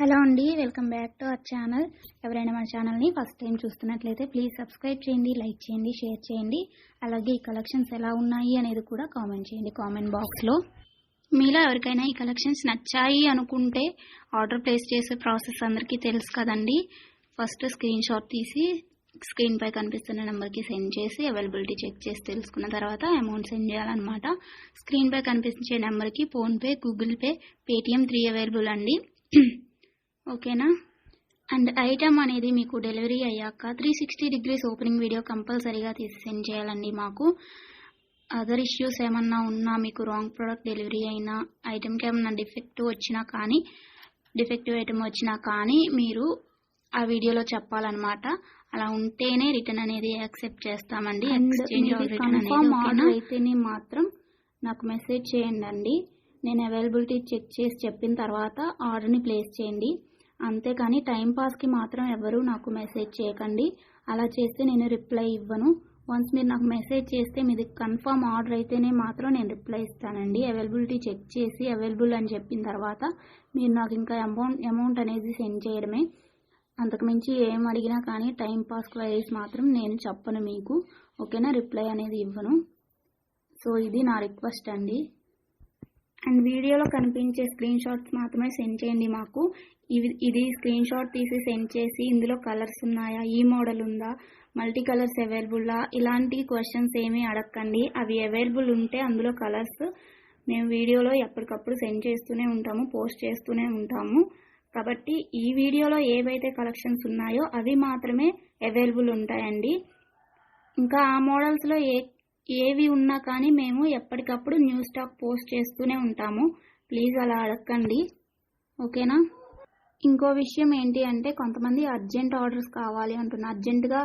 Hello అండి, welcome back to our channel. ఎవరైనా మన ఛానల్ని ఫస్ట్ టైం చూస్తున్నట్లయితే ప్లీజ్ సబ్స్క్రైబ్ చేయండి, లైక్ చేయండి, షేర్ చేయండి. అలాగే ఈ కలెక్షన్స్ ఎలా ఉన్నాయి అనేది కూడా కామెంట్ చేయండి కామెంట్ బాక్స్లో. మీలో ఎవరికైనా ఈ కలెక్షన్స్ నచ్చాయి అనుకుంటే ఆర్డర్ ప్లేస్ చేసే ప్రాసెస్ అందరికీ తెలుసు కదండి. ఫస్ట్ స్క్రీన్ షాట్ తీసి స్క్రీన్ పై కనిపిస్తున్న నెంబర్కి సెండ్ చేసి అవైలబిలిటీ చెక్ చేసి తెలుసుకున్న తర్వాత అమౌంట్ సెండ్ చేయాలన్నమాట. స్క్రీన్ పై కనిపించే నెంబర్కి PhonePe, Google pay, Paytm 3 available అండి. ఓకేనా. అండ్ ఐటమ్ అనేది మీకు డెలివరీ అయ్యాక 360 degrees ఓపెనింగ్ వీడియో కంపల్సరీగా తీసి సెండ్ చేయాలండి. మాకు అదర్ ఇష్యూస్ ఏమన్నా ఉన్నా, మీకు రాంగ్ ప్రోడక్ట్ డెలివరీ అయినా, ఐటమ్కి ఏమన్నా డిఫెక్టివ్ ఐటమ్ వచ్చినా కానీ మీరు ఆ వీడియోలో చెప్పాలన్నమాట. అలా ఉంటేనే రిటర్న్ అనేది యాక్సెప్ట్ చేస్తామండి. ఎక్స్చేంజ్ ఆర్డర్ అయితేనే మాత్రం నాకు మెసేజ్ చేయండి. నేను అవైలబిలిటీ చెక్ చేసి చెప్పిన తర్వాత ఆర్డర్ని ప్లేస్ చేయండి. అంతేకాని టైంపాస్కి మాత్రం ఎవరు నాకు మెసేజ్ చేయకండి. అలా చేస్తే నేను రిప్లై ఇవ్వను. వన్స్ మీరు నాకు మెసేజ్ చేస్తే మీది కన్ఫర్మ్ ఆర్డర్ అయితేనే మాత్రం నేను రిప్లై ఇస్తానండి. అవైలబిలిటీ చెక్ చేసి అవైలబుల్ అని చెప్పిన తర్వాత మీరు నాకు ఇంకా అమౌంట్ అనేది సెండ్ చేయడమే. అంతకుమించి ఏం అడిగినా కానీ టైంపాస్ క్వైరీస్ మాత్రం నేను చెప్పను మీకు. ఓకేనా, రిప్లై అనేది ఇవ్వను. సో ఇది నా రిక్వెస్ట్ అండి. అండ్ వీడియోలో కనిపించే స్క్రీన్ షాట్స్ మాత్రమే సెండ్ చేయండి మాకు. ఇది స్క్రీన్ షాట్ తీసి సెండ్ చేసి ఇందులో కలర్స్ ఉన్నాయా, ఈ మోడల్ ఉందా, మల్టీ కలర్స్ అవైలబుల్లా, ఇలాంటి క్వశ్చన్స్ ఏమీ అడగండి. అవి అవైలబుల్ ఉంటే అందులో కలర్స్ మేము వీడియోలో ఎప్పటికప్పుడు సెండ్ చేస్తూనే ఉంటాము, పోస్ట్ చేస్తూనే ఉంటాము. కాబట్టి ఈ వీడియోలో ఏవైతే కలెక్షన్స్ ఉన్నాయో అవి మాత్రమే అవైలబుల్ ఉంటాయండి. ఇంకా ఆ మోడల్స్లో ఏవి ఉన్నా కానీ మేము ఎప్పటికప్పుడు న్యూ స్టాక్ పోస్ట్ చేస్తూనే ఉంటాము. ప్లీజ్ అలా అడగండి. ఓకేనా. ఇంకో విషయం ఏంటి అంటే, కొంతమంది అర్జెంట్ ఆర్డర్స్ కావాలి అంటున్నారు, అర్జెంటుగా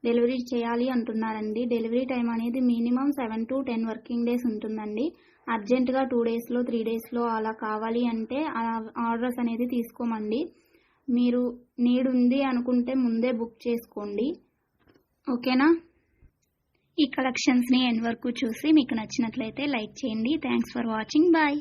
డెలివరీ చేయాలి అంటున్నారండి. డెలివరీ టైం అనేది మినిమం 7 to 10 వర్కింగ్ డేస్ ఉంటుందండి. అర్జెంటుగా 2 daysలో 3 daysలో అలా కావాలి అంటే ఆర్డర్స్ అనేది తీసుకోమండి. మీరు నీడ్ ఉంది అనుకుంటే ముందే బుక్ చేసుకోండి. ఓకేనా. ఈ కలెక్షన్స్ని ఎండ్ వరకు చూసి మీకు నచ్చినట్లయితే లైక్ చేయండి. Thanks for watching. బాయ్.